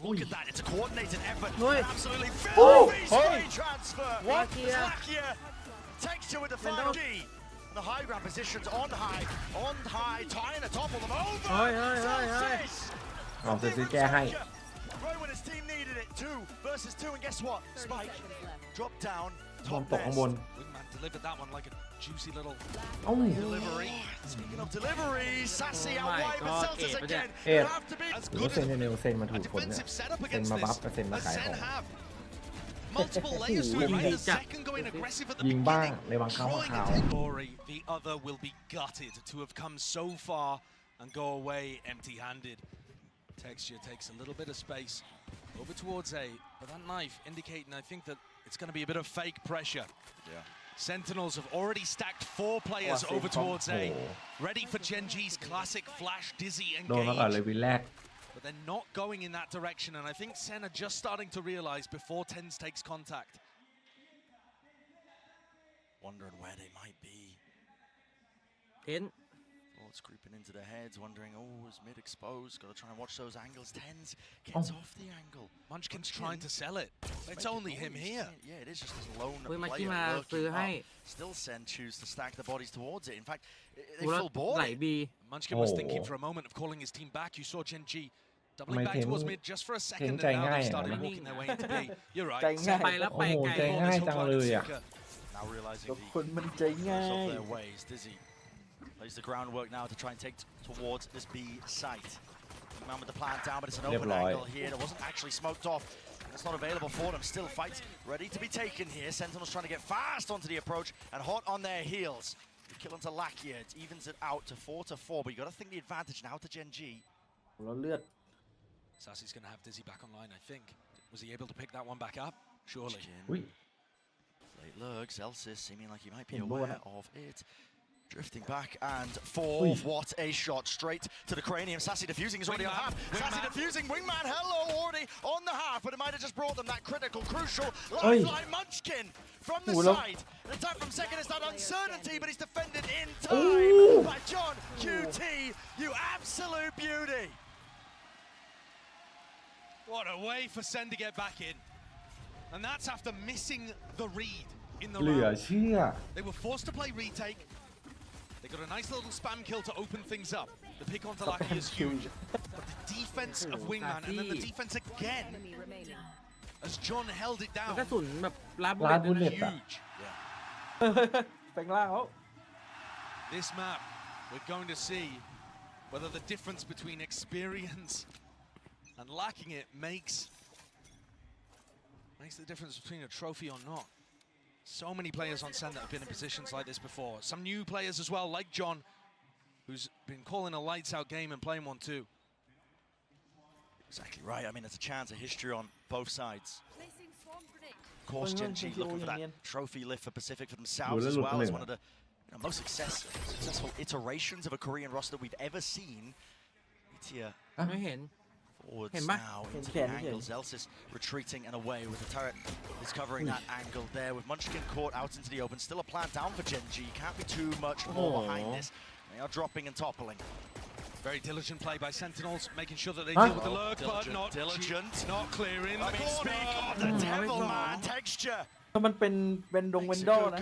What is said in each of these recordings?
Look at that, it's a coordinated effort. Absolutely very transfer. What? Lakia. Texture with the 5G. The high ground positions on high, trying to topple them over. Right when his team needed it, 2 versus 2, and guess what? Spike, drop down, top nest. Wingman delivered that one like a juicy little delivery. Speaking of deliveries, Sassy out wide with Celtics again. You have to be as good as a defensive setup against this as Sen have. Multiple layers to it, right? The second going aggressive at the beginning, trying to take glory. The other will be gutted to have come so far and go away empty-handed. Texture takes a little bit of space over towards A, but that knife indicating, I think, that it's going to be a bit of fake pressure. Yeah. Sentinels have already stacked 4 players over towards A, ready for Gen.G's classic flash dizzy engage. But they're not going in that direction, and I think Sen are just starting to realize before TenZ takes contact. Wondering where they might be. Thoughts creeping into their heads, wondering, is mid exposed? Got to try and watch those angles. TenZ gets off the angle. Munchkin's trying to sell it. It's only him here. Yeah, it is just this lone player lurking up. Still Sen choose to stack the bodies towards it. In fact, they full board it. Munchkin was thinking for a moment of calling his team back. You saw Gen.G doubling back towards mid just for a second, and now they've started walking their way into B. You're right. Now realizing the of their ways. Dizzy lays the groundwork now to try and take towards this B site. Man with the plant down, but it's an open angle here that wasn't actually smoked off. And it's not available for them. Still fights ready to be taken here. Sentinels trying to get fast onto the approach and hot on their heels. The kill onto Lakia. It evens it out to 4-4, but you got to think the advantage now to Gen.G. Sassy's going to have Dizzy back online, I think. Was he able to pick that one back up? Surely. Late lurks, Elsis seeming like he might be aware of it. Drifting back and what a shot straight to the cranium. Sassy defusing is already on half. Sassy defusing, Wingman, hello, already on the half, but it might have just brought them that critical, crucial lifeline. Munchkin from the side. An attack from second is that uncertainty, but he's defended in time by John QT. You absolute beauty. What a way for Sen to get back in. And that's after missing the read in the round. They were forced to play retake. They got a nice little spam kill to open things up. The pick onto Lucky is huge. But the defense of Wingman and then the defense again as John held it down. Huge. This map, we're going to see whether the difference between experience and lacking it makes the difference between a trophy or not. So many players on Sen that have been in positions like this before. Some new players as well, like John, who's been calling a lights-out game and playing one too. Exactly right. I mean, there's a chance, a history on both sides. Of course, Gen.G looking for that trophy lift for Pacific for themselves as well as one of the most successful iterations of a Korean roster we've ever seen. Here. Forwards now into the angles. Elsis retreating and away with the turret is covering that angle there with Munchkin caught out into the open. Still a plant down for Gen.G. Can't be too much more behind this. They are dropping and toppling. Very diligent play by Sentinels, making sure that they deal with the lurk, but not diligent, not clearing. I mean, speak of the devil, man. Texture. มันเป็นดงเวนโดนะ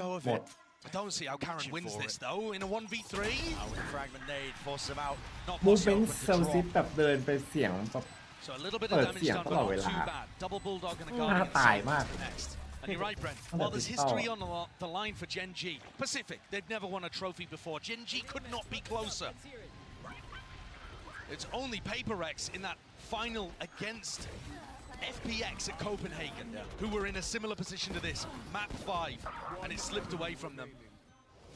I don't see how Karen wins this though in a 1v3. Fragment nade force them out. Not มูฟเป็นเซลซิสแบบเดินไปเสียงแบบ So a little bit of damage done, but not too bad. Double bulldog and a guardian next. And you're right, Brent. While there's history on the line for Gen.G, Pacific, they've never won a trophy before. Gen.G could not be closer. It's only Paper-X in that final against FPX at Copenhagen, who were in a similar position to this, map 5, and it slipped away from them.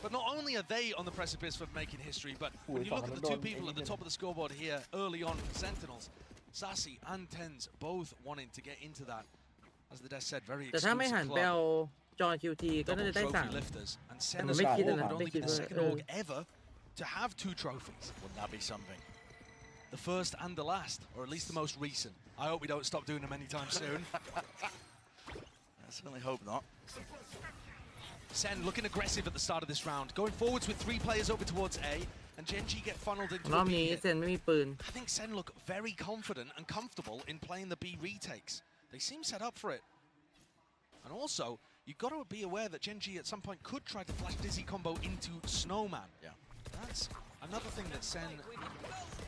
But not only are they on the precipice of making history, but when you look at the two people at the top of the scoreboard here early on for Sentinels, Sassy and TenZ both wanting to get into that, as the desk said, very exclusive club. Double trophy lifters, and Sen as well would only be the second org ever to have 2 trophies. Wouldn't that be something? The first and the last, or at least the most recent. I hope we don't stop doing them anytime soon. I certainly hope not. Sen looking aggressive at the start of this round, going forwards with 3 players over towards A, and Gen.G get funneled into รอ a บ B นี้ hit. เซนไม่มีปืน I think Sen look very confident and comfortable in playing the B retakes. They seem set up for it. And also, you've got to be aware that Gen.G at some point could try to flash Dizzy combo into Snowman. Yeah. That's another thing that Sen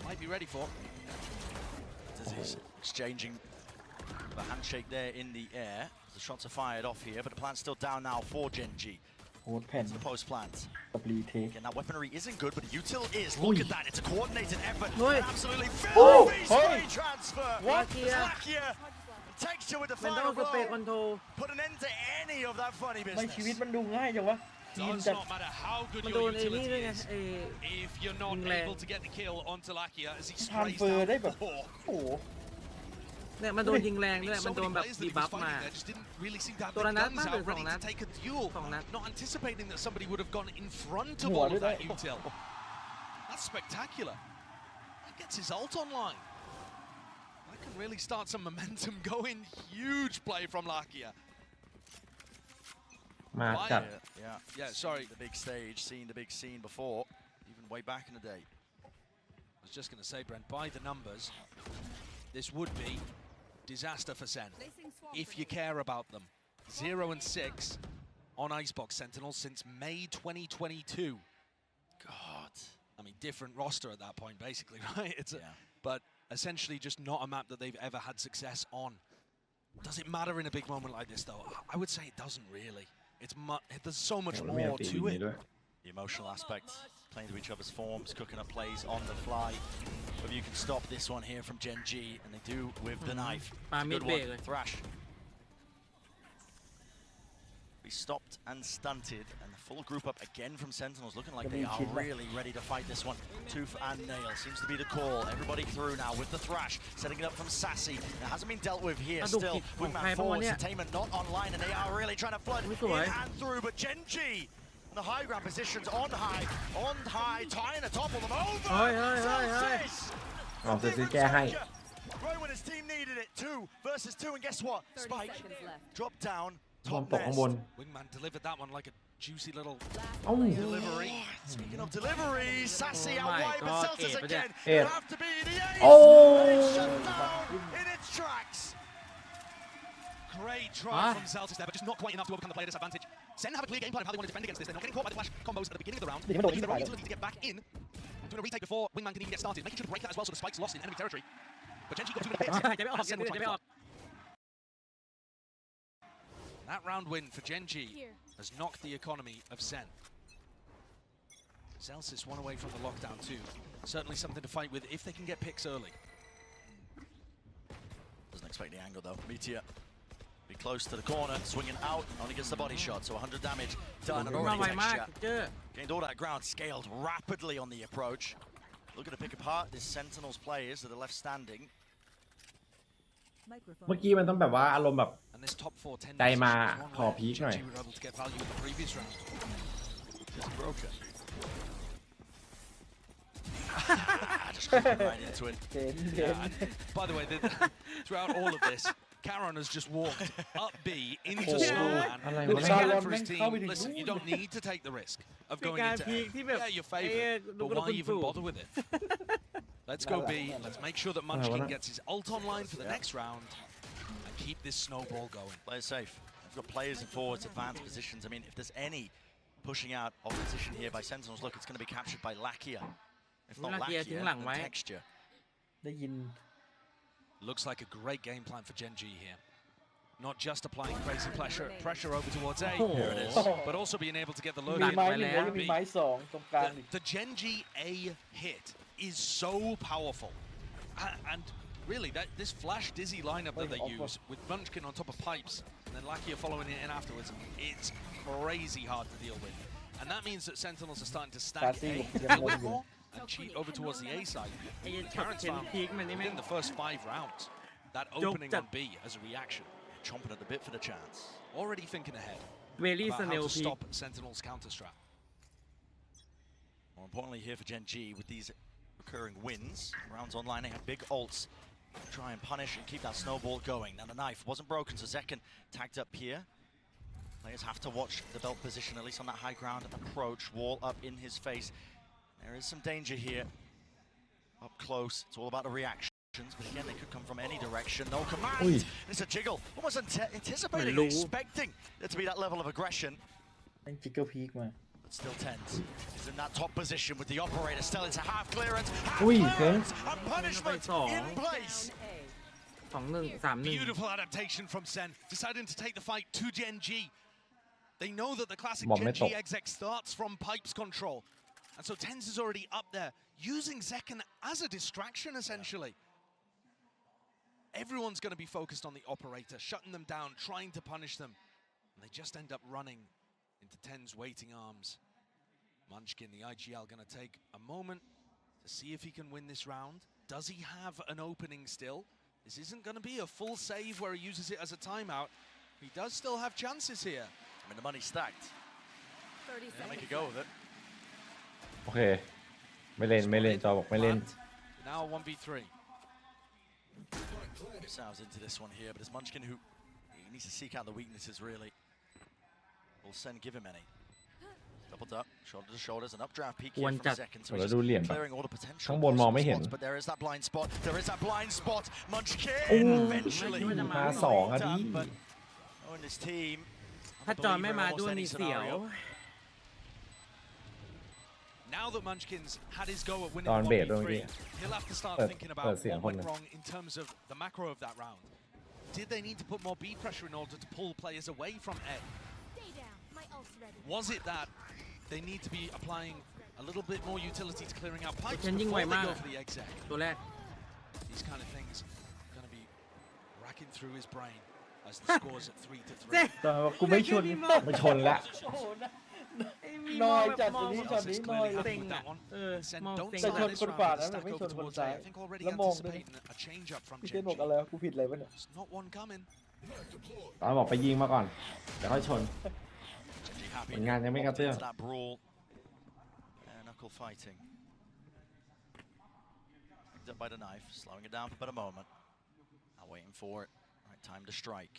might be ready for. Dizzy's exchanging the handshake there in the air. The shots are fired off here, but the plant's still down now for Gen.G. โค้ดแผ่น It's the post plant. กับรีเทค Again, that weaponry isn't good, but the util is. Look at that. It's a coordinated effort. Oi. An absolutely Oh, filthy oi. spray transfer. Lakia. Lakia takes you with the มันต้อ final งสเปรย์คอน blow. โทร Put an end to any of that funny ไม่ชีวิต business. มันดูง่ายจังวะจีน Does จัด not matter how good มันโด your นไอ้นี่ utility ด้วยไง is. ไอ้ If you're not England. able to get the kill onto Lakia as he ทราน sprays เฟอร์ down ได้แบบ four. โอ้โห เนี่ยมันโดนยิงแรงด้วย มัน So โดน many แบบ players that ดี he บั was ฟมา fighting there just didn't really seem to have ตัว the ละนัด guns บ้างหรือ out สอง ready นัด to take a duel. สองนัด Not anticipating that somebody would have gone in front of What all of did that I- util. That's spectacular. That gets his ult online. That can really start some momentum going. Huge play from Lakia. มาจัด Yeah. Yeah, sorry. The big stage, seen the big scene before, even way back in the day. I was just going to say, Brent, by the numbers, this would be disaster for Sen. If you care about them. 0 and 6 on Icebox Sentinels since May 2022. God. I mean, different roster at that point, basically, right? It's Yeah. but essentially just not a map that they've ever had success on. Does it matter in a big moment like this, though? I would say it doesn't really. There's so much แล้วมีอั more นตี to นี้ it. ด้วย The emotional aspect, playing to each other's forms, cooking up plays on the fly. But you can stop this one here from Gen.G, and they do with the knife. Pha It's a mid good break one. เลย Thrash. We stopped and stunted, and the full group up again from Sentinels, looking like they are really ready to fight this one. Tooth and nail seems to be the call. Everybody through now with the Thrash, setting it up from Sassy. It hasn't been dealt with here still. Wingman forwards, Entertainment not online, and they are really trying to flood in and through. But Gen.G, in the high ground positions, on high, trying to topple them over. Celsius! เอาเซซิแก้ให้ Right when his team needed it, 2 versus 2, and guess what? Spike dropped down. บอม Top ตกข้างบน nest. Wingman delivered that one like a juicy little เอ้า delivery. Speaking of delivery, Sassy Oh out my wide, but God, Celsius Ape, again. Ape. It'll have to be the ace. Oh! And it's shut down in its tracks. Great try from Celsius there, but just not quite enough to overcome the player disadvantage. Sen have a clear game plan of how they want to defend against this. They're not getting caught by the flash combos at the beginning of the round. They They're don't using their own need to utility to get back in. Doing a retake before Wingman can even get started. Making sure to break that as well so the Spike's lost in enemy territory. But Gen.G got too many hits. หายใจไม่ออก And Sen will หาย try ใจ to ไม่ออก That round win for Gen.G has knocked the economy of Sen. Celsius one away from the lockdown too. Certainly something to fight with if they can get picks early. Doesn't expect the angle though. Meteor be close to the corner, swinging out, only gets the body shot, so 100 damage done. And มา already ไวมาก texture เจอ gained all that ground, scaled rapidly on the approach. Looking to pick apart this Sentinels players that are left standing. เมื่อกี้มันต้องแบบว่าอารมณ์แบบ And this top 4 10 ใจมา position is one ขอ where พีคหน่อย Gen.G were able to get value in the previous round. Just broken. Just creeping right into it. เห็น Yeah, and by the way, throughout all of this, Caron has just walked up B into Oh. Snowman.อะไร ลู วะ ก เนี่ ชาย ย ลอน For แม่ his งเข้าไป team, ถึง listen, you don't need to take the risk of เป็น going การ into พีค A. ที่แบบ Yeah, your ไอ้ favorite, ดู but กระ why คุณ even ฟู bother with it? Let's go B. Let's make sure that Munchkin gets his ult online for the next round and keep this snowball going. Play it safe. We've got players in forwards, advanced positions. I mean, if there's any pushing out of position here by Sentinels, look, it's going to be captured by Lakia. If not Lakia Lakia, ทิ้งหลังไว้ then Texture. ได้ยิน Looks like a great game plan for Gen.G here. Not just applying crazy pressure over towards A, Oh. Here it is. but also being able to get the lurk มี in ไม้ by หนึ่งแล้วยัง B. มีไม้สองตรงกลางอีก The Gen.G A hit is so powerful. And really, this flash dizzy lineup that they use with Munchkin on top of pipes and then Lakia following it in afterwards, it's crazy hard to deal with. And that means that Sentinels are starting to stack A a little bit more and cheat over towards the A side. ไอ้ช็อต Karen's เห็น found พีคมันนี่แม่ง within the first 5 rounds, that opening on B as a reaction. Chomping at the bit for the chance. Already thinking ahead เวลี่ about ส how เนล to พีค stop Sentinels' counter strat. More importantly here for Gen.G, with these recurring wins, rounds online, they have big ults. Try and punish and keep that snowball going. Now the knife wasn't broken, so Zekken tagged up here. Players have to watch the belt position, at least on that high ground approach. Wall up in his face. There is some danger here. Up close, it's all about the reactions, but again, they could come from any direction. No command. It's a jiggle. Almost anticipating, expecting there to be that level of aggression. แม่งจิกเกิลพีกมา But still tense. He's in that top position with the operator still into half clearance. Half Ui, clearance and punishment in place. 2-1 3-1 Beautiful adaptation from Sen, deciding to take the fight to Gen.G. They know that the classic Bomb Gen.G metal. exec starts from pipes control. And so Tens is already up there, using Zekken as a distraction, essentially. Everyone's going to be focused on the operator, shutting them down, trying to punish them. And they just end up running into Tens' waiting arms. Munchkin, the IGL, going to take a moment to see if he can win this round. Does he have an opening still? This isn't going to be a full save where he uses it as a timeout. He does still have chances here. I mean, the money's stacked. 30 Yeah, make seconds. a go of it. โอเคไม่เล่นไม่เล่นจอบอกไม่เล่น Now 1v3. Sounds into this one here, but it's Munchkin who he needs to seek out the weaknesses, really. Will Sen give him any? Doubled up, shoulder to shoulders, an updraft peek here from Zekken, so แล้ว he's ดูเหลี่ยม clearing all the potential ข้างบนมองไม่เห็น spots, but there is that blind spot. There is that blind spot. Munchkin โอ้ eventually มาสองอ่ะดิ but oh, and his team. ถ้าจอนไม่มาด้วยมีเสียว Now that Munchkin's had his go at winning ตอนเบรดด้วย 1v3, เมื่อกี้ he'll have to start เปิด thinking เปิด about เสียง what คนห went นึ่ง wrong in terms of the macro of that round. Did they need to put more B pressure in order to pull players away from A? Stay down. My ult's ready. Was it that they need to be applying a little bit more utility to clearing out pipes Gen.G before they ไวมาก go for the exec? ตัวแรก These kind of things are going to be racking through his brain as the scores at 3-3. แต่ว่ากูไม่ชน ไม่ชนละ น้อยจัดตัวนี้ช็อต Oz's นี้น้อย clearly เลย happy with that one. เออ Sen มอง don't เซ็ง แต่ start ชน this คน round ขวา with นะ the แต่ไม่ stack ช over นคน towards ซ้า A. ย I think already แล้วมองด้วย anticipating a change up from พี่เต้น Gen.G. บอกอะไรวะกูผิดอะไรวะเนี่ย There's not one coming. ตอนบอกไปยิงมาก่อนเดี๋ยวค่อยชน Gen.G happy. ผลงานยังไม่กระเตื้อง Into that brawl. Knuckle fighting. Picked up by the knife, slowing it down for but a moment. Now waiting for it. Right time to strike.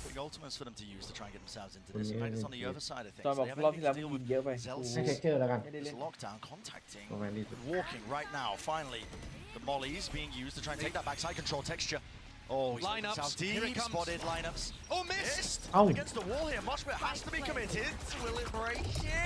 Big ultimates for them to use to try and get themselves into this. In fact, it's on the other side of ตอน things. บอก They have รอบที่ anything แล้ว to มึ deal ง with ยิงเยอะไป Zel's ให้เทคเกอร์แล้วกัน ไม่ได้เล่น lockdown, contacting ประมาณนี้ and walking right now. Finally, the mollies being used to try and take that backside control texture. Oh, he's Lineups, South here it deep, comes. spotted lineups. Oh, missed! Oh. Against the wall here. Moshpit has to be committed. Will it break?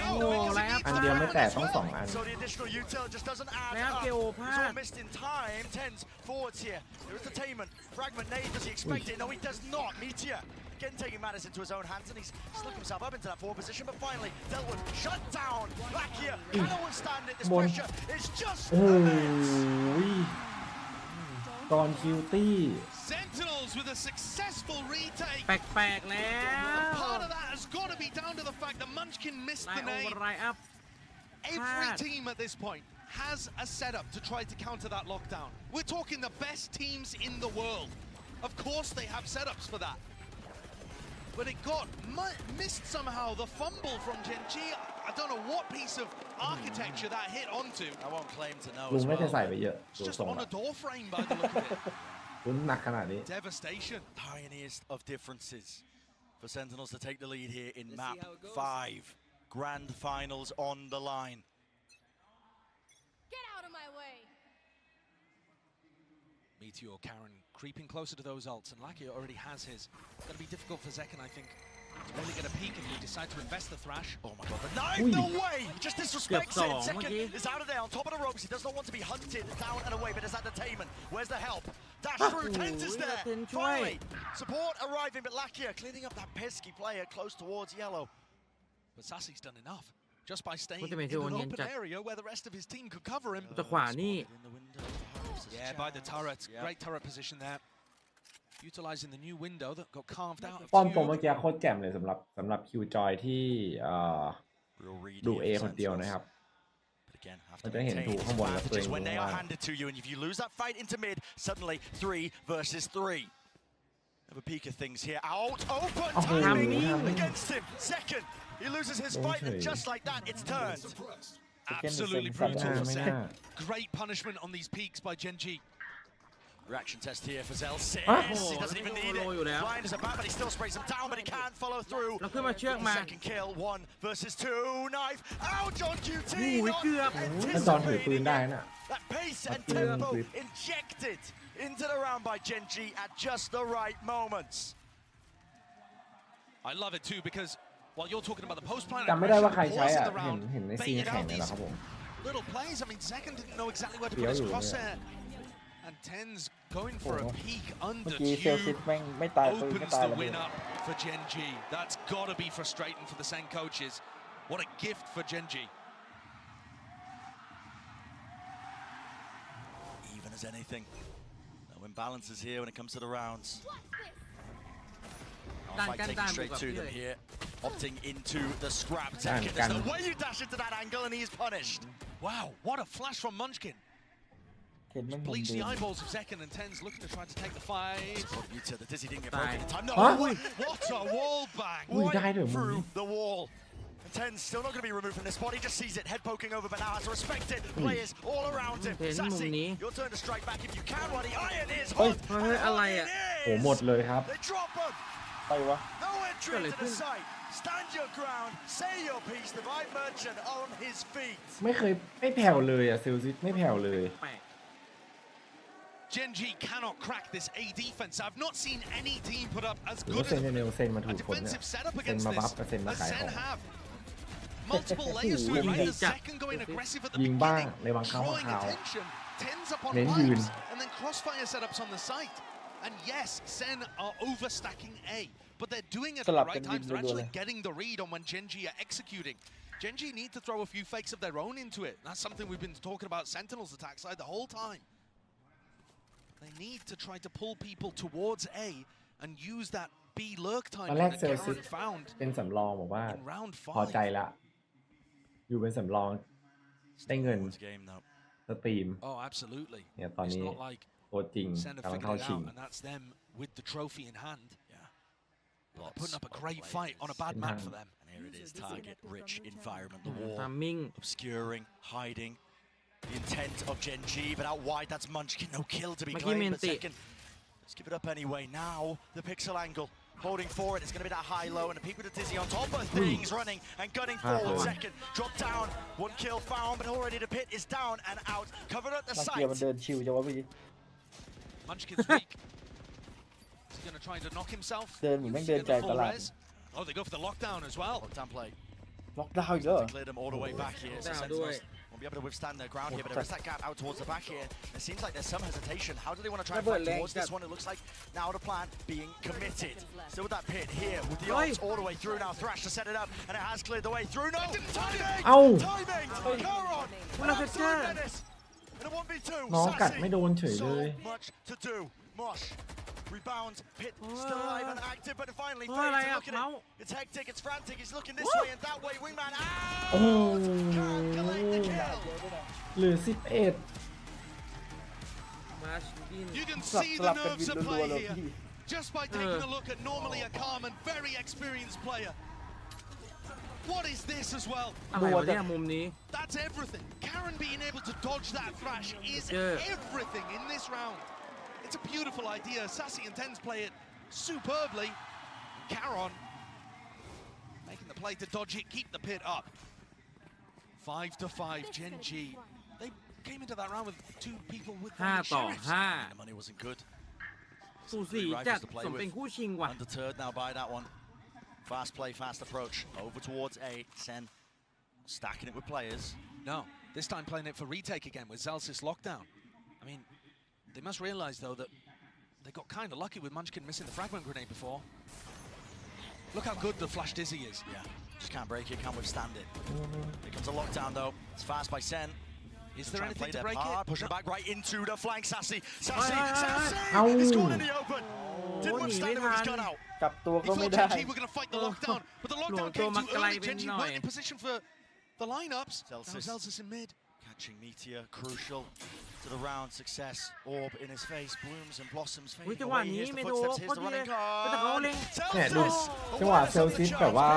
Oh, No, it doesn't lineup. need to อันเดียวไม่แตก as ต้อง well. สองอัน So the additional util just doesn't add Lineup up. เกโอพ It's ลา all ด missed in time. Tens forwards here. There is detainment. Fragment nade. Does he expect it? No, he does not. Meteor again taking matters into his own hands, and he's snuck himself up into that forward position. But finally, dealt with. Shut down. Back here. Cannot withstand it. This Bon. pressure is just. โอ้ยตอนคิวตี้ Sentinels with a successful retake. แปลกๆแล้ว Part of that has got to be down to the fact that Munchkin missed ไล the น์โอเวอ nade. ร์ไลน์อัพ Every Hard. team at this point has a setup to try to counter that lockdown. We're talking the best teams in the world. Of course they have setups for that. But it got missed somehow. The fumble from Gen.G. I don't know what piece of architecture that hit onto. I won't claim to know ลุง as ไม่ได้ well. ใส่ไปเยอะ It's ดู just ทรง on ละ a door frame by the look of it. ลุ้นหนักขนาดนี้ Devastation. Tiniest of differences for Sentinels to take the lead here in map 5. Grand finals on the line. Get out of my way. Meteor Karen creeping closer to those ults, and Lakia already has his. It's going to be difficult for Zekken, I think, to really get a peek if they decide to invest the Thrash. Oh my god, the knife, Ui. no way! He just disrespects Good it. song, Second okay. is out of there on top of the ropes. He does not want to be hunted down and away, but there's that detainment. Where's the help? Dash through, Tens is there. Ten try. Finally, support arriving, but Lakia cleaning up that pesky player close towards yellow. But Sassy's done enough just by staying What do you in mean, an Onion open Jack? area where the rest of his team could cover him. แต่ขวานี่ Spotted in the window of the house. Yeah, by the turret. Yeah. Great turret position there. Utilizing the new window that got carved out. ป้อมตรงเมื่อกี้โคตรแจ่มเลยสำหรับคิวจอยที่Real read ดู here เอ for คนเดียว Sentinels. นะครับ But again, have But to they hit maintain two, come on, let's advantages bring when they them are on. handed to you, and if you lose that fight into mid, suddenly 3 versus 3. Have a peek of things here. Out, open, Oh, timing Hammy. against him. Second, he loses his fight, and just like that, it's turned. Absolutely Second, brutal second. for Yeah, Sen. yeah. Great punishment on these peaks by Gen.G. Reaction test here for Zelsis. Ah. He doesn't even need it. Blind as a bat, but he still sprays him down, but he can't follow through. เราขึ้นมาเชือกมา Second kill, 1 versus 2. Knife out on QT. โอ้ยเกือบ ถ้าจอนถือปืนได้น่ะ That pace and That's good. tempo injected into the round by Gen.G at just the right moments. I love it too because while you're talking about the post plan จำไม่ได้ว่าใคร aggression, ใช้ pause in อ่ะ the round, เห็นในซีน baited แข่ง out เนี่ยแหละ these ครับผม little plays. I mean, Second didn't know exactly where to put Yeah, his yeah. crosshair, and Ten's going for a peek เมื่อ under กี้เซลซิ tube แม่งไม่ตายปืนก็ opens ตาย the ระเบิ win ด up for Gen.G. That's got to be frustrating for the Sen coaches. What a gift for Gen.G. Even as anything. No imbalances here when it comes to the rounds. Fight taken straight to them here. Opting into the scrap. There's no way you dash into that angle and he is punished. Wow, what a flash from Munchkin. เห็นแม่งมุม Bleach เดิ the ม eyeballs of Zekken and Ten's looking to try to take the fight. What a beauty. The dizzy didn't get broken in time. No, Huh? what a wall bang. อุ้ยได้ด้วย Right มุม through นี้ the wall. And Ten's still not going to be removed from this spot. He just sees it. Head poking over, but now has to respect it. Players all around him. เห็นมุม Sassy, นี้ your turn to strike back if you can. While the iron is เฮ้ย hot. เฮ้ยอะไรอ่ะ โหหมดเลยครับ They drop him. ไปวะ No entry into the site. Stand your ground. Say your piece. The Vibe Merchant on his feet. ไม่เคยไม่แผ่วเลยอ่ะเซลซิสไม่แผ่วเลย แปลก Gen.G cannot crack this A defense. I've not seen any team put up as หรือ good ว่าเซน a เนลเซนมาถูกคนเนี่ย defensive setup เซน against มาบัฟ this กับเซนมา as ขายข Sen อง have. Multiple layers to it, right? The second going aggressive at the ยิงบ้าง beginning, ในบางครั้งบาง drawing คราว attention, tens upon เน้นยืน pipes, and then crossfire setups on the site. And yes, Sen are overstacking A, but they're doing it at สลั the บกัน right ยิง times. They're รัวๆเล actually ย getting the read on when Gen.G are executing. Gen.G need to throw a few fakes of their own into it. That's something we've been talking about Sentinels attack side the whole time. They need to try to pull people towards A and use that B lurk ตอน time แรก that เซลซิส Garen found เป็นสำรองบอกว่า in round พอใจ 5. ละอยู่เป็นสำรองได้เงิน This game though. สตรีม Oh, absolutely. เนี่ยตอน It's นี้ not like ตัวจริง Sen have กำลัง figured เข้า it ชิง out, and that's them with the trophy in hand. Yeah. They're putting up a great fight on a bad map for them. And here it is, target-rich environment. The wall ทามมิ่ง obscuring, hiding. The intent of Gen.G, but out wide, that's Munchkin. No kill to be Maki claimed, but Minty. second. Let's give it up anyway. Now, the pixel angle. Holding forward, it's going to be that high-low, and a peek with the dizzy on top of things, running and gunning forward. Second, drop down, 1 kill found, but already the pit is down and out. Covered at the นักเกียร์มัน site. เดินชิวจังวะพี่ Munchkin's weak. He's going to try to knock himself. เดินเหมือนแม่งเดิน Get ใจ the ต full ลาด res. Oh, they go for the lockdown as well. Lockdown play. ล็อกดาวน์อีกแล้วเหรอ Cleared them all the way back here. So Down, Sentinels do won't be able to withstand their ground here, but there is that gap out towards the back here. It seems like there's some hesitation. How do they want to try and fight towards this one? It looks like now the plan being committed. Still with that pit here, with the ults all the way through now. Thrash to set it up, and it has cleared the way through. No, timing! เอ้า Timing! Caron! An absolute menace! And a 1v2. น้องกัด Sassy. ไม่โดนเฉยเลย So much to do. Mosh rebounds. Pit still alive and active, but finally เฮ้ยอะไร fades. อ่ะ Look at เมา it. It's hectic, it's frantic. He's looking this way and that way. Wingman. โอ้โห Can't collect the kill. เหลือ11 มาชกิน You can สลับ see ส the ลับกัน nerves บิน at รัว play ๆเลย here. พี่ Just by taking a look at normally a calm and very experienced player. What is this as well? อะไรวะเนี่ยมุมนี้ That's everything. Karen being able to dodge that thrash is Yeah. everything in this round. It's a beautiful idea. Sassy and Tens play it superbly. Karen making the play to dodge it, keep the pit up. 5-5, Gen.G. They came into that round with 2 people with 5 ต่อ sheriffs. 5 The money wasn't good. สูสีจัดสมเป็นคู่ชิงว่ะ Undeterred now by that one. Fast play, fast approach. Over towards A. Sen stacking it with players. No, this time playing it for retake again with Zalsis lockdown. I mean, they must realize though that they got kind of lucky with Munchkin missing the fragment grenade before. Look how good the flash dizzy is. Yeah, just can't break it, can't withstand it. Here comes a lockdown though. It's fast by Sen. Is there Trying to anything play to their break part, it? pushing it back right into the flank. Sassy, Aye, Sassy, aye, aye, Sassy! Ow. He's gone in the open. Didn't Oh, withstand it with his gun out. กลับตัว He ก็ไม่ thought ได้ Gen.G were going to fight the lockdown, but the lockdown came too early. Gen.G weren't in position for the lineups. Now Zelsis. Zelsis in mid. Catching Meteor, crucial to the round success. Orb in his face, blooms and blossoms อุ้ย fading จังหวะ away. นี้ Here's the ไม่โดน footsteps, โค here's ตร the ดีเลย running แต่เขาเล็ง เนี่ยดู Zelsis! จังหวะเซลซิสแบบว่า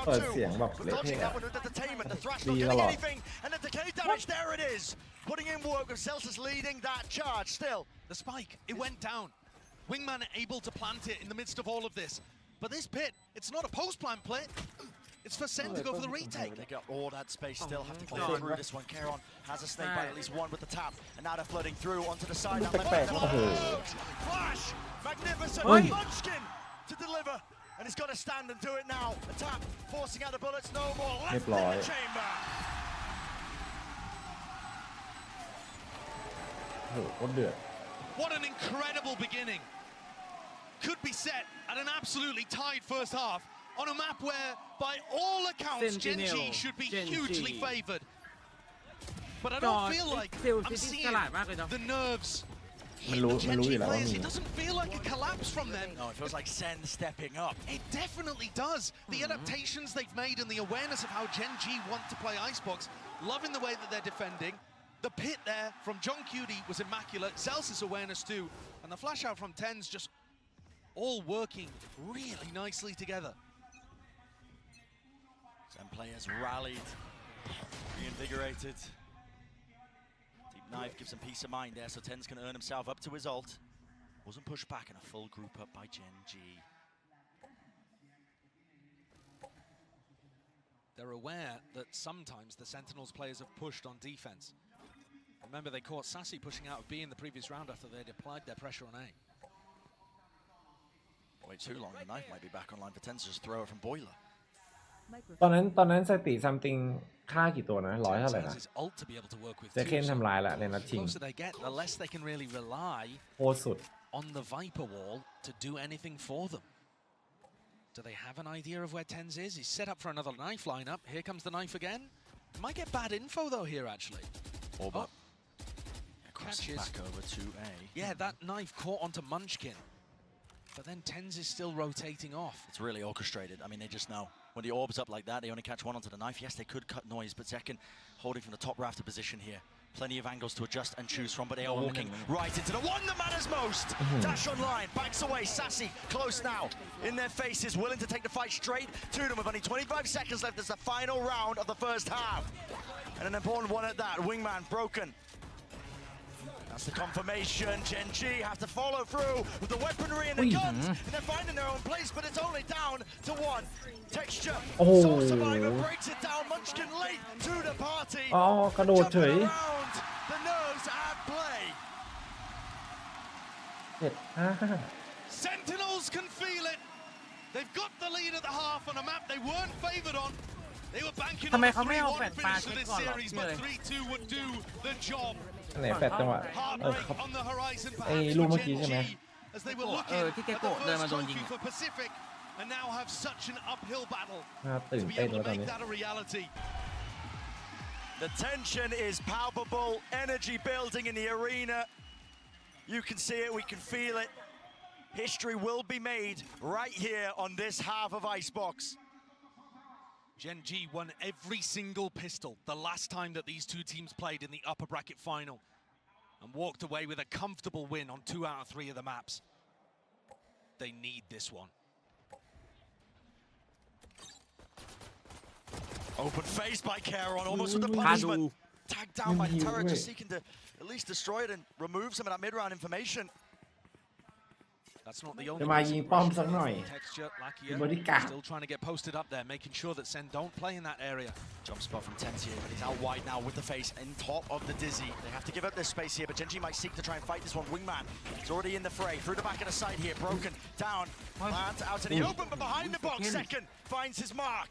เปิดเสียงแบบ But เละ dodging เทะ that one with the detainment, the thrash ดี not ต getting ลอด anything, and the decay damage, there it is. Putting in work with Zelsis leading that charge. Still, the spike, it went down. Wingman able to plant it in the midst of all of this. But this pit, it's not a post-plant play. It's for Sen to go for the retake. They got all that space, still have to clear through this one. Keron has a snake bite, at least one with the tap. And now they're floating through onto the side. Now Flash! Magnificent! Munchkin to deliver. And he's got to stand and do it now. The tap, forcing out the bullets, no more. Left in the chamber. โอ้โหโคตรเดือด What an incredible beginning. Could be set at an absolutely tied first half on a map where, by all accounts, Gen.G should be hugely favored. But I don't feel like I'm seeing the nerves. มันรู้ Gen.G อยู่แล้วว่า players, มี it doesn't feel like a collapse from them. No, it feels like Sen stepping up. It definitely does. The adaptations they've made and the awareness of how Gen.G want to play Icebox, loving the way that they're defending. The pit there from John Cutie was immaculate. Zelsa's awareness too. And the flash out from Tens just all working really nicely together. Sen players rallied, reinvigorated. Deep knife gives him peace of mind there, so Tens can earn himself up to his ult. Wasn't pushed back in a full group up by Gen.G. They're aware that sometimes the Sentinels players have pushed on defense. Remember, they caught Sassy pushing out of B in the previous round after they'd applied their pressure on A. Wait too long, the knife might be back online for Tens to just throw it from Boiler. ตอนนั้นสติซัมติงฆ่ากี่ตัวนะ100เท่าไหร่นะ Tens has ult to be able to work with เจเคน too, ทำลายละในนัด the ชิง closer they get, the less they can really rely โคตรสุด on the Viper wall to do anything for them. Do they have an idea of where Tens is? He's set up for another knife lineup. Here comes the knife again. Might get bad info though here actually. Orba. Crossing back over to A. Yeah, that knife caught onto Munchkin. But then Tens is still rotating off. It's really orchestrated. I mean, they just know. When the orb's up like that, they only catch one onto the knife. Yes, they could cut noise, but Zekken holding from the top rafter position here. Plenty of angles to adjust and choose from, but they are walking right into the one that matters most. Dash online, backs away, Sassy, close now. In their faces, willing to take the fight straight to them with only 25 seconds left as the final round of the first half. And an important one at that, Wingman broken. That's the confirmation. Gen.G have to follow through with the weaponry and the guns, and they're finding their own place, but it's only down to one. Texture. Soul Survivor breaks it down. Munchkin late to the party. อ๋อกระโดดเฉย Jumping around. The nerves at play. Sentinels can feel it. They've got the lead at the half on a map they weren't favored on. They were banking on a 3-1 finish to this series, but 3-2 would do the job. ไหนแฟดจังหวะ Heartbreak ครับ on the horizon ไอ้ perhaps ลูก for เมื่อกี้ใช่ไหม Gen.G as they were looking at the first trophy for Pacific and now have such an uphill battle น่าตื่น to be เต้น able แล้ว to ตอน make นี้ that a reality. The tension is palpable. Energy building in the arena. You can see it. We can feel it. History will be made right here on this half of Icebox. Gen.G won every single pistol the last time that these two teams played in the upper bracket final and walked away with a comfortable win on 2 out of 3 of the maps. They need this one. Open face by Keron, almost with the punishment. Tagged down by the turret, just seeking to at least destroy it and remove some of that mid-round information. That's not the only จะมายิงป้อมสักหน่อย Texture, เป็นบริการ์ด still trying to get posted up there, making sure that Sen don't play in that area. Jump spot from Tensier, but he's out wide now with the face in top of the Dizzy. They have to give up this space here, but Gen.G might seek to try and fight this one. Wingman is already in the fray, through the back of the side here, broken, down, plant out in the open, but behind the box, Second finds his mark.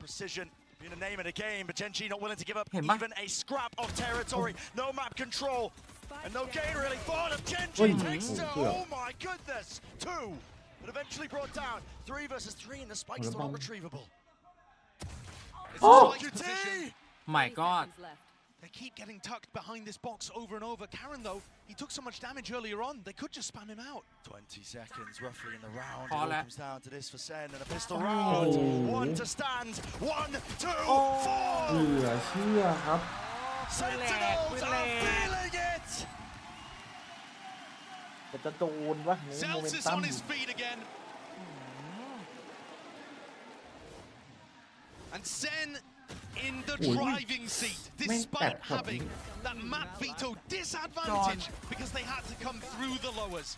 Precision being the name of the game, but Gen.G not willing to give up even a scrap of territory. No map control, and no gain really for them. Gen.G takes to, oh my goodness, 2, but eventually brought down. 3 versus 3, and the spike's still not retrievable. It's Oh! a spike position. My God. They keep getting tucked behind this box over and over. Karen, though, he took so much damage earlier on, they could just spam him out. 20 seconds roughly in the round. All It all that. comes down to this for Sen and a pistol round. 1 to stand. 1, 2, 4. เหลือเชื่อครับ Sentinels are feeling it. แต่จะโดนวะในโมเมน Celsius ตัม on his feet again. And Sen in the driving seat, despite having that map veto disadvantage because they had to come through the lowers.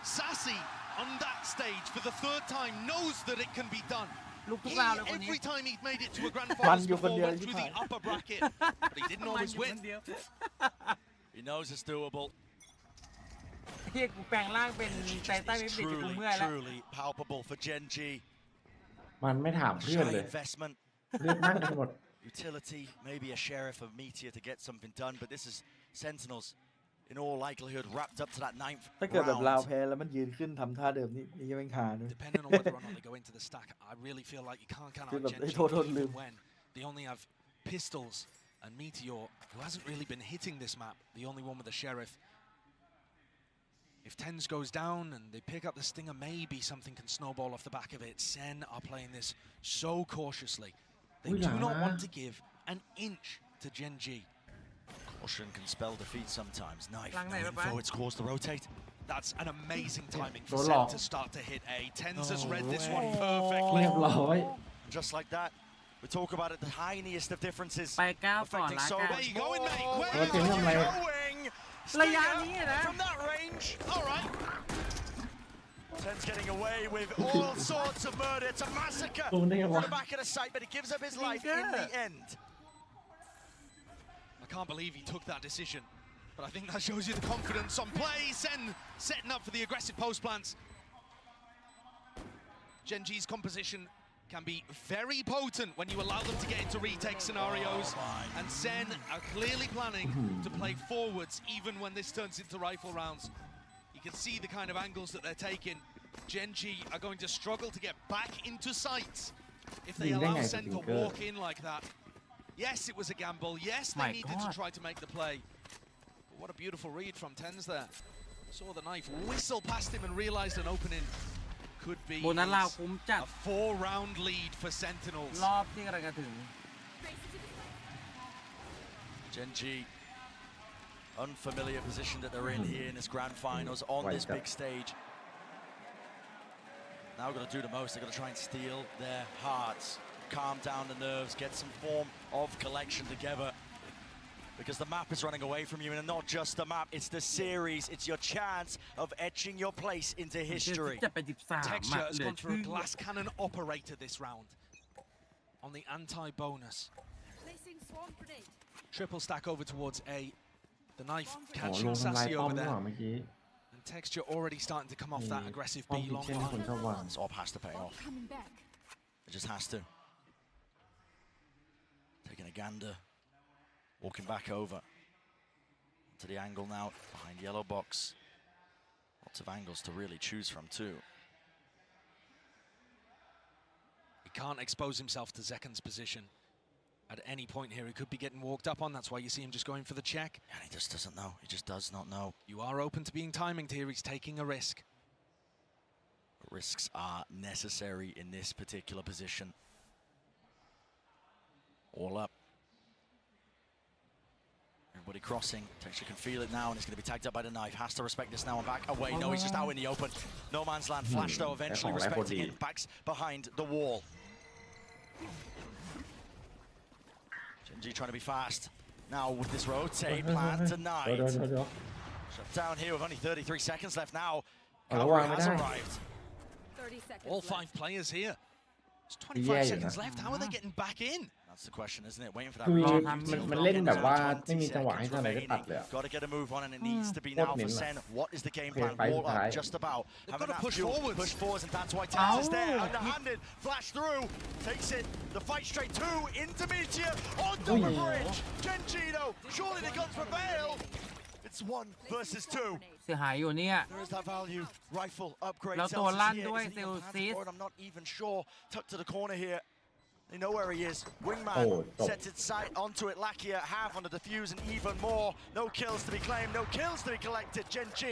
Sassy on that stage for the third time knows that it can be done. ลูกทุกราวเลยคนนี้ Every time he's made it to a grand final before went through the upper bracket, but he didn't มัน always อยู่ค win. นเดียว He knows it's doable. เฮียกูแปลงร่างเป็นไททันวิปริตกู Truly, เมื่อยแล้ว truly palpable for Gen.G. มันไม่ถามเพื่อน Shy เลย investment, เลือกนั่งกันหมด utility, maybe a sheriff of Meteor to get something done, but this is Sentinels in all likelihood wrapped up to that 9th ถ้าเกิดแบบลาว round. แพ้แล้วมันยืนขึ้นทำท่าเดิมนี่ยังเป็นขาด้วย Depending on whether or not they go into the stack, I really feel like you can't count out Gen.G even when they only have pistols and Meteor, who hasn't really been hitting this map, the only one with a sheriff. If Tens goes down and they pick up the stinger, maybe something can snowball off the back of it. Sen are playing this so cautiously. They do not want to give an inch to Gen.G. Caution can spell defeat sometimes. Knife, Lang no này, info, bye. it's caused to rotate. That's an amazing timing for Đồ Sen lọt. to start to hit A. Tens has read this way. one เรี perfectly. ยบร้อย Just like that, we talk about it, the tiniest of differences. ไปก้าวก่อน Affecting ละ so กัน Where you going, mate? Where Ủa, tiếng làm you này. going? ระยะ Stinger นี้นะ from that range. All right. Ten's getting away with all sorts of murder. It's a massacre ตูนได้ไง from วะ the back of the site, but he gives up his life in the end. I can't believe he took that decision, but I think that shows you the confidence on play. Sen setting up for the aggressive post plants. Gen.G's composition can be very potent when you allow them to get into retake scenarios, and Sen are clearly planning to play forwards even when this turns into rifle rounds. You can see the kind of angles that they're taking. Gen.G are going to struggle to get back into sights if they Nhìn allow cái Sen này to thì cơ. walk in like that. Yes, it was a gamble. Yes, they My needed to God. try to make the play. But what a beautiful read from Tens there. Saw the knife whistle past him and realized an opening could be โบนัสลาวคุ้มจัด a 4-round lead for Sentinels. รอบที่กำลังจะถึง Gen.G, unfamiliar position that they're in here in this grand finals on this Right, big stage. Now got to do the most. They've got to try and steal their hearts, calm down the nerves, get some form of collection together. Because the map is running away from you, and not just the map, it's the series. It's your chance of etching your place into history. จะไป13 Texture อ่ะ has เหลือ gone for a glass cannon operator this round on the anti-bonus. Placing swarm grenade. Triple stack over towards A. The knife โอ้ล catching งทำลาย Sassy ป้อม over นี่หว่า there. เมื่อกี้ And Texture already starting to come off that aggressive ป้อม B พิ long เช่นคน line. ชอบวาง This op has to pay off. Coming back. It just has to. Taking a gander. Walking back over. To the angle now. Behind yellow box. Lots of angles to really choose from too. He can't expose himself to Zekken's position. At any point here, he could be getting walked up on. That's why you see him just going for the check. And he just doesn't know. He just does not know. You are open to being timinged here. He's taking a risk. Risks are necessary in this particular position. All up. Everybody crossing. Texture can feel it now, and it's going to be tagged up by the knife. Has to respect this now and back away. No, he's just out in the open. No man's land. Flash though, eventually That's all right, respecting it. Backs behind the wall. Gen.G trying to be fast. Now with this rotate plan เดี๋ยว tonight. เดี๋ยวเดี๋ยว Shut down here with only 33 seconds left now. Oh, Cavalry wow, has man. arrived. 30 seconds All left. 5 players here. There's 25 Yeah, you seconds know. left. How are they getting back in? That's the question, isn't it? Waiting for that คือ reject. มันเล่นแบบว่าไม่มีจังหวะให้ทำอะไรได้ตัดเลยอะ Got to get a move on, and it needs to be now for Sen. What is the game plan? Okay, Wall right. up, just about. They've Having got to that push fuel, forwards. push forwards, and that's why Tens is there. Underhanded, flash through, takes it. The fight straight to into Meteor onto the bridge. Gen.G though, surely the guns prevail. It's 1 versus 2. เสียหายอยู่เนี่ย There is that value. Rifle upgrade. แล้ว Celsius ตัวลั่น here. ด้วย Is it เซ even ล planned ซิส for it? I'm not even sure. Tucked to the corner here. They know where he is. Wingman Oh, stop. sets its sight onto it. Lakia half on the defuse and even more. No kills to be claimed. No kills to be collected. Gen.G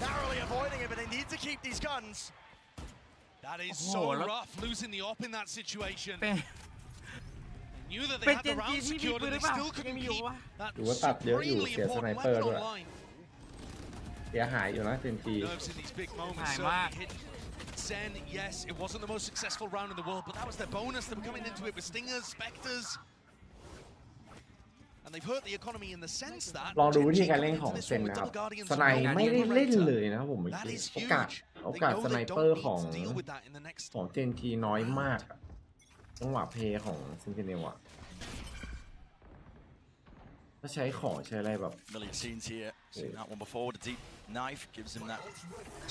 narrowly avoiding it, but they need to keep these guns. That is Oh, so look. rough, losing the op in that situation. เป็น They knew that เป็ they น had เจ the นจี round ที่มี secured ปืน and หรื they อเปล่า still ยัง couldn't มีอยู่ keep วะ that ถือว่าตัดเยอะอยู่ supremely เสียสไน important เปอร์ weapon ด้วย online. เสียหายอยู่นะเซนจี Nerves in these big moments Hài certainly mát. hit Sen, yes, it wasn't the most successful round in the world, but that was their bonus. They were coming into it with Stingers, Spectres. And they've hurt the economy in the sense that ลองดูวิธี Gen.G การเล่น coming ของ into this เซน one with นะครับ double Guardians ส and ไน no ไม่ได้เล่น Operator. เลยนะครับผมเมื่อ That กี้ is โอกาส huge. โอ They กาส know สไน they เปอ don't ร์ของ need to deal with that in the next ของ Gen.G น้อยมากอะจังหวะเพย์ของ Sentinel อะถ้าใช้ของใช้อะไรแบบ Million scenes here. Seen that one before. The deep knife gives him that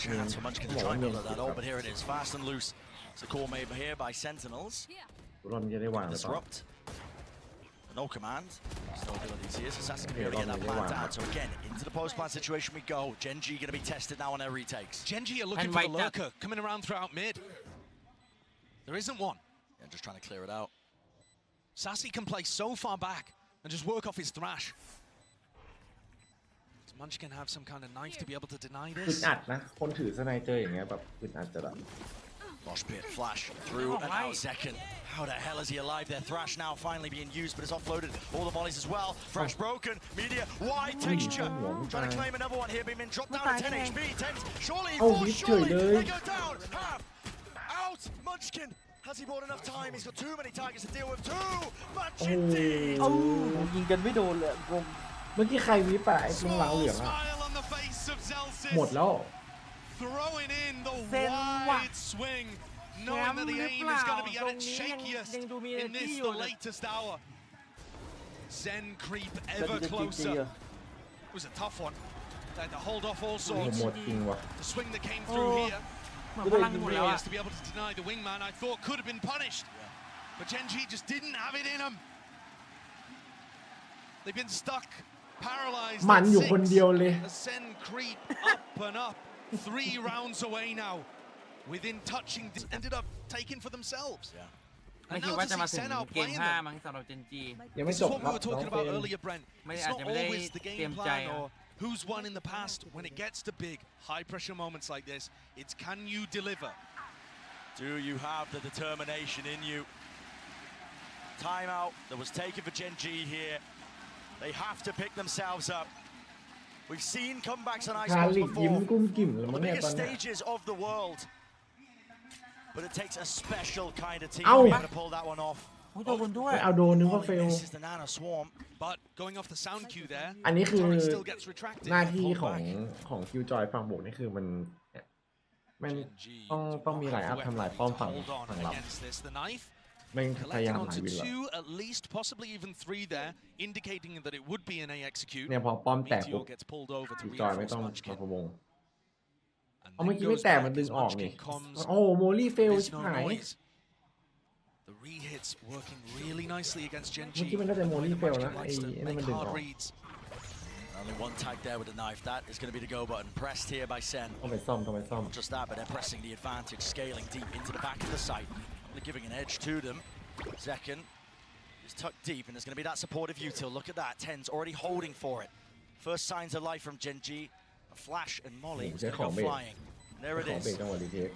chance for Munchkin to try and build at that ult, but here it is, fast and loose. It's a call made here by Sentinels. Here. รอบนี้จะได้วางหรือเปล่า Disrupt. No command. Still abilities here, so Sasha can be able to get that plan down. So again, into the post-plan situation we go. Gen.G going to be tested now on their retakes. Gen.G are looking for the lurker coming around throughout mid. There isn't one. Yeah, just trying to clear it out. Sassy can play so far back and just work off his thrash. Does Munchkin have some kind of knife to be able to deny อึด this? อัดนะ คนถือสไนเจออย่างเงี้ยแบบอึดอัดจะแบบ Mosh pit flash through and out second. How the hell is he alive there? Thrash now finally being used, but it's offloaded. All the volleys as well. Thrash broken. Media wide texture. Trying to claim another one here. Being dropped down to 10 HP. 10. Surely he falls. Surely they go down. Half out. Munchkin. Has he bought enough time? He's got too many targets to deal with. Two. Munchkin D. เอ้ายิงกันไม่โดนเลยงง เมื่อกี้ใครวิปอะไอ้ตรงหลัง Small เหลืองอะ smile on the face of หมด Zelsis. แล้ว Throwing in the Sen wide swing, แช knowing ม that ป์ the หรือ aim เป is ล่า going to be ตร at ง its นี้ยัง shakiest ดูมี in ที่ this, อยู่ the latest hour. Zen creep แต่ ever จริง closer. ๆ It was a tough one. They had to hold off all โอ้โห sorts. หมดจริงว่ะ The swing that came through Oh. here, เหมือนพลังหมดแล้วอะ Furious to be able to deny the wingman, I thought could have been punished. But Gen.G just didn't have it in them. They've been stuck, paralyzed. มัน at อยู่คน six. เดียวเลย The Sen creep up and up. 3 rounds away now. Within touching, ended up taking for themselves. Yeah. ไม่ And คิด now ว่า to จะ see มาถึง Sen out เกม playing 5 them. มั้งสำหรับ Gen.G ยังไม่ This จ is บ what ค we รับ were น้อง talking เฟร about ม earlier, Brent. May It's not add a always the game game plan jai. or who's won in the past. When it gets to big, high-pressure moments like this, it's can you deliver? Do you have the determination in you? Timeout that was taken for Gen.G here. They have to pick themselves up. We've seen comebacks on ice คา Box ลิกยิ้ม before กุ้มกิ่มเลย on มั้ the งเนี่ยต biggest อนเนี้ย stages of the world. But it takes a special kind of team Ow. to be able to pull that one off. โอ้ยโดนด้วย ไม่เอาโดนนึกว่าเฟล This is the Nana Swarm. But going off the sound cue there, อันนี้คือ turret still gets retracted. หน้าที่ Pulled ของ back. ของคิวจอยฝั่งบุกนี่คือมัน Gen.G ต้องมีหลายอัพ have ทำลาย weaponry ป้อม to ฝั่ง hold on ฝั่งรับ against this. The knife ไม่พยายา collecting มหลาย onto วินแล้ว 2, at least, possibly even 3 there, indicating that it would be an A execute. เนี่ยพอป้อมแตกปุ๊บ Meteor gets pulled over to คิวจอยไม่ reinforce ต้องมา Munchkin. พะวง And เอาเมื่อ then กี้ไม่ goes แตก back มันดึง as ออกนี่ Munchkin comes โอ้โมลี่เฟล There's ชิบ no หาย noise. The re-hits working really nicely against เมื่อ Gen.G. กี้มันน่าจะโมลี่เฟล Munchkin นะไอ้ likes to นั่นมัน make ดึงอ hard อก reads. Only one tag there with the knife. That is going to be the go button. Pressed here by Sen. ต้องไปซ่อมต้องไปซ่อม Not just that, but they're pressing the advantage, scaling deep into the back of the site. They're giving an edge to them. Second is tucked deep, and there's going to be that supportive util. Look at that. 10's already holding for it. First signs of life from Gen.G. A flash and Molly is going to go flying. There it ของเบรก is. จังหวะรีเทค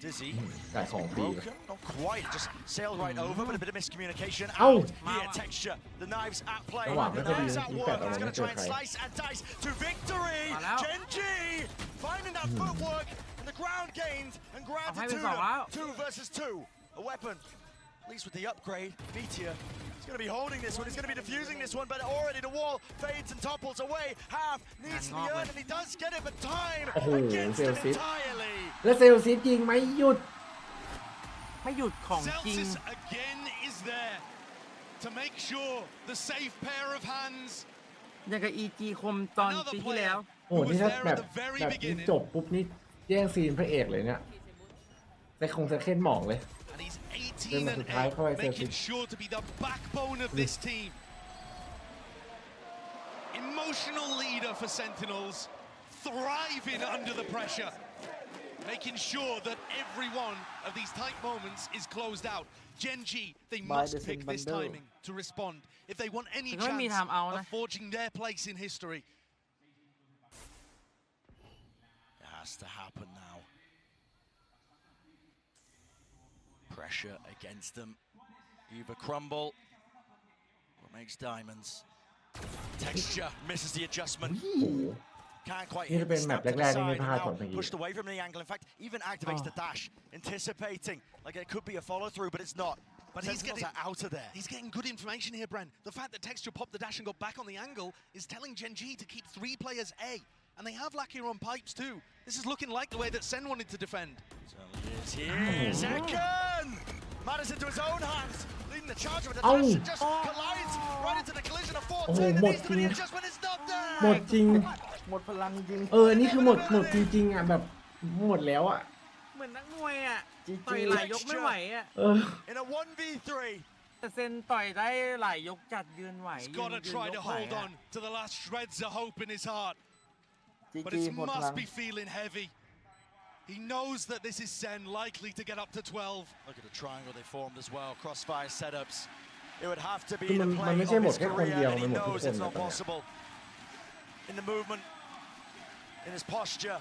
Dizzy. จ่ายของฟรี Broken, not quite, just sailed right over, but a bit of miscommunication. Ow. Out here, texture. The knives at play. Come on, The that's a knives bit- at you work. bet, He's I going to wanna try and try. slice and dice to victory. Wow. Gen.G finding that footwork and the ground gained and grabbed I'll it to have it them. out. 2 versus 2. A weapon. At least with the upgrade, Meteor is going to be holding this one. He's going to be defusing this one, but already the wall fades and topples away. Half needs to be earned, and he does get it, but time Oh, against him Celsius. entirely. แล้วเซลซียิงไม่หยุด ไม่หยุดของจริง Zelsis again is there to make sure the safe pair of hands. อย่างกับ EG คมตอนปีที่แล้ว โอ้โหนี่ถ้าแบบนี้จบปุ๊บนี่แย่งซีนพระเอกเลยเนี่ยแต่คงจะเข้นหมองเลย And he's 18 Then and the tie 8, for making Celsius. sure to be the backbone of this team. Emotional leader for Sentinels, thriving under the pressure, making sure that every one of these tight moments is closed out. Gen.G, they By must the pick this bundle. timing to respond if they want any แต่ก็ไม่มี chance ทางเอานะ of forging their place in history. It has to happen now. Pressure against them. Either crumble or makes diamonds. Texture misses the adjustment. โอ้โห Can't quite นี่ hit จะเป็น the แมป snap to แร the กๆที่ไม่ side พลาด and ของ now ตะกี้ pushed away from the angle. In fact, even activates the dash, anticipating like it could be a follow through, but it's not. But Sentinels are out of there. He's getting good information here, Bren. The fact that Texture popped the dash and got back on the angle is telling Gen.G to keep 3 players A. And they have Lakia on pipes too. This is looking like the way that Sen wanted to defend. Here's Ekan! Matters into his own hands, leading the charge with the dash and just collides right into the collision of 14. There needs to be the adjustment, it's not หม there! ดจริง หมดพลังจริง อันนี้คือหมดจริงๆอ่ะแบบหมดแล้วอ่ะ เหมือนนักมวยอ่ะ จริงๆ ต่อยหลายยกไม่ไหวอ่ะ In a 1v3, แต่เซนต่อยได้หลายยกจัดยืนไหว He's got to try to hold on to the last shreds of hope in his heart. จริง But ๆ it หมดพลั must ง be feeling heavy. He knows that this is Sen likely to get up to 12. look at the triangle they formed as well, crossfire setups. It would have to be คือ the มัน play ไม่ใช่ of หมด his แค่คน career, เดียว and มั he นหมดทุก knows คน it's แล้ not ว possible. In the movement, in his posture.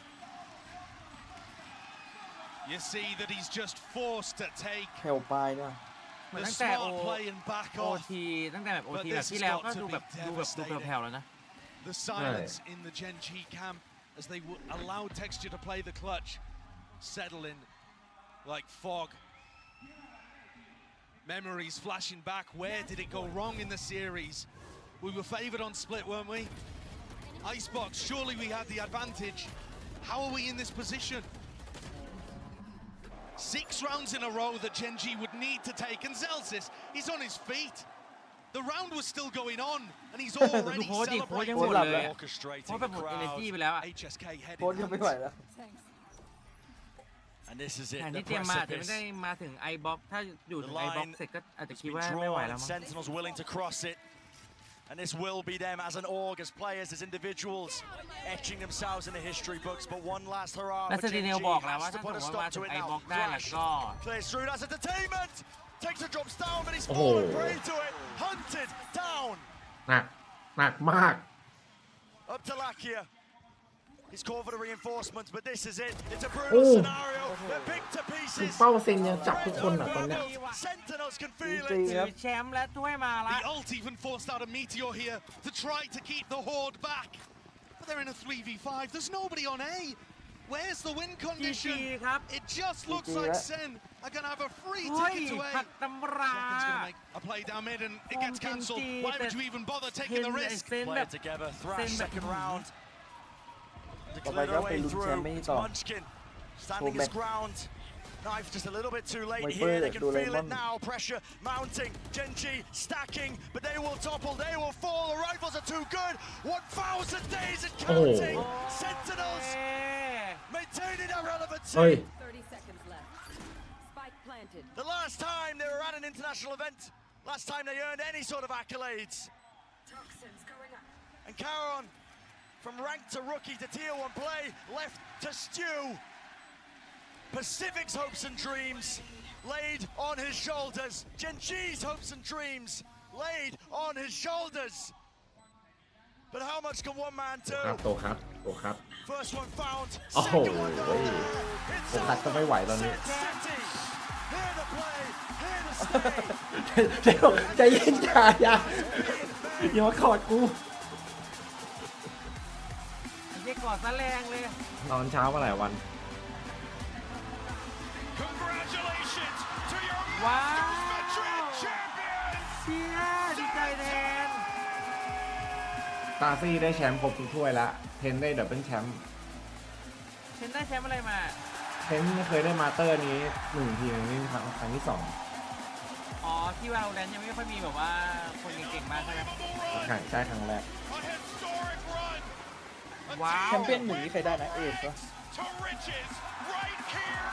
You see that he's just forced to take แถวปลายเนี่ย เหมือน the ตั้งแต่ smart play and back โอ off. ทีตั้งแต่แบบโอทีแบบที่แล้วก็ดูแบบแผ่วๆแล้วนะ The silence in the Gen.G camp as they allow Texture to play the clutch, settle in like fog. Memories flashing back. Where did it go wrong in the series? We were favored on split, weren't we? Icebox, surely we had the advantage. How are we in this position? 6 rounds in a row that Gen.G would need to take, and Zelsis, he's on his feet. The round was still going on, and he's already โพสต์ดิโพสต์ยัง celebrating. หมดเลยอะ Orchestrating โพสต์แบบหมด the energy crowd. ไปแล้วอะ HSK โค้ช headed ยังไม่ไหวแล้ว Thanks. And this is it, แผน the ที่เตรียมมาแต่ไม่ precipice. ได้มาถึงไอบ็อกถ้าอยู่ถึงไอบ็อกเสร็จก็อาจจะ It's คิด been ว่าไม่ไหว drawn, แล้ว and มั้ง Sentinels willing to cross it. And this will be them as an org, as players, as individuals, etching themselves in the history books. But one last hurrah และ for เซนติเนล Gen.G บอกแล้วว่า has to ถ้าส put ม a มติว่ามา stop ถึ to ง it ไอ now. บ็อกได้แล้ว Thrash ก็ clears through, that's entertainment! Takes a drops down, but he's Oh. fallen prey to it. Hunted down. หนักมาก Up to Lakia. He's called for the reinforcements, but this is it. It's a Oh. brutal scenario. They're picked to คือ pieces. เป้าเซนยังจับทุกคนอ่ะตอนเนี้ย Sentinels can feel จริง it. ๆครับ แชมป์และถ้วยมาละ The ult even forced out a meteor here to try to keep the horde back. But they're in a 3v5. There's nobody on A. Where's the win จี condition? ครับ It just looks GG, like right? Sen are going to have a free เฮ้ย ticket to A. ผักตำรา Second's going to make a play down mid and it gets cancelled. Gen.G, Why would you even bother taking the เห็นไอ้ risk? เซน Play แบ it บ together. Thrash Send back. second round. To ต่อไป clear ก็ their ไป way ลุ้นแชม through. ป์ไม่ It's ต่อ Munchkin standing Full his back. ground. Knife just a little bit too late Viper, here. They can feel it Doraemon. now. Pressure mounting. Gen.G stacking, but they will topple. They will fall. The rifles are too good. 1,000 days and counting. Sentinels เอ๊ะ maintaining their relevancy. เฮ้ย 30 seconds left. Spike planted. The last time they were at an international event, last time they earned any sort of accolades. And Caron, from rank to rookie to tier 1 play, left to stew. Pacific's hopes and dreams laid on his shoulders. Gen.G's hopes and dreams laid on his shoulders. But how much can one man ครับ do? โตครับ First one found, Oh, second one not wait. there. It's โฟกัสก็ไม่ไหวตอนนี้ Sin City. Here to play, here to stay. เดี๋ยวใจเย็นอย่ามาขอดกู ไอ้เจ๊กอดซะแรงเลย นอนเช้ามาหลายวัน Congratulations to your ว้าว Madrid champions! เชียร์ดีใจแทน ตาซี่ได้แชมป์ครบทุกถ้วยแล้วเทนได้ดับเบิลแชมป์ เห็นได้แชมป์อะไรมา เทนไม่เคยได้มาสเตอร์นี้1 ทีนี่ครั้งที่ 2 อ๋อ ที่วาโลแรนต์ยังไม่ค่อยมีแบบว่าคนเก่งๆมากใช่ไหม ใช่ครั้งแรก A historic run! A ว้าว แชมเปี้ยนหนึ่งนี่ใครได้นะเอสปะ to riches right here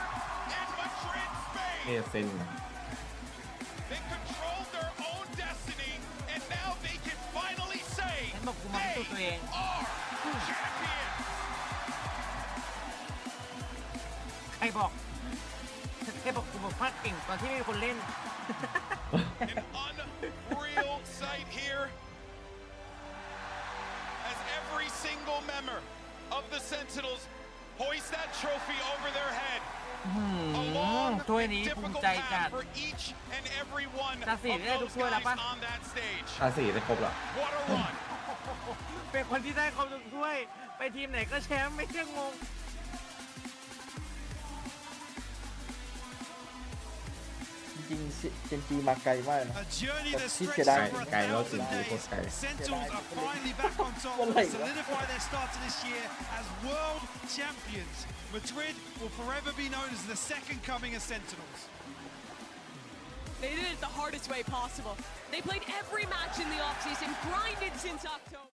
in Madrid, เอ Spain. เซน They controlled their own destiny, and now they can finally say ฉันบอกกูมาพิสูจน์ตัวเอง are champions. ใครบอกแค่บอกกูบอกพลาดเก่งตอนที่ไม่มีคนเล่น An unreal sight here as every single member of the Sentinels hoist that trophy over their head. A long ถ้วยนี้ and ภูมิ difficult ใจจัด path for each and every one ตัด of สินได้ทุก those ถ้วยแล้ว guys ปะ on that stage. ตาซี่ได้ครบแล้ว What a run. เป็นคนที่ได้ความสุขถ้วยไปทีมไหนก็แชมป์ไม่ใช่งง จริงๆเจนจีมาไกลมากนะ A journey that Keep stretches it out. for Guy, 1,000 guy, days. guy. Sentinels are finally back on top Well, to like- solidify their start to this year as world champions. Madrid will forever be known as the second coming of Sentinels. They did it the hardest way possible. They played every match in the offseason, grinded since October.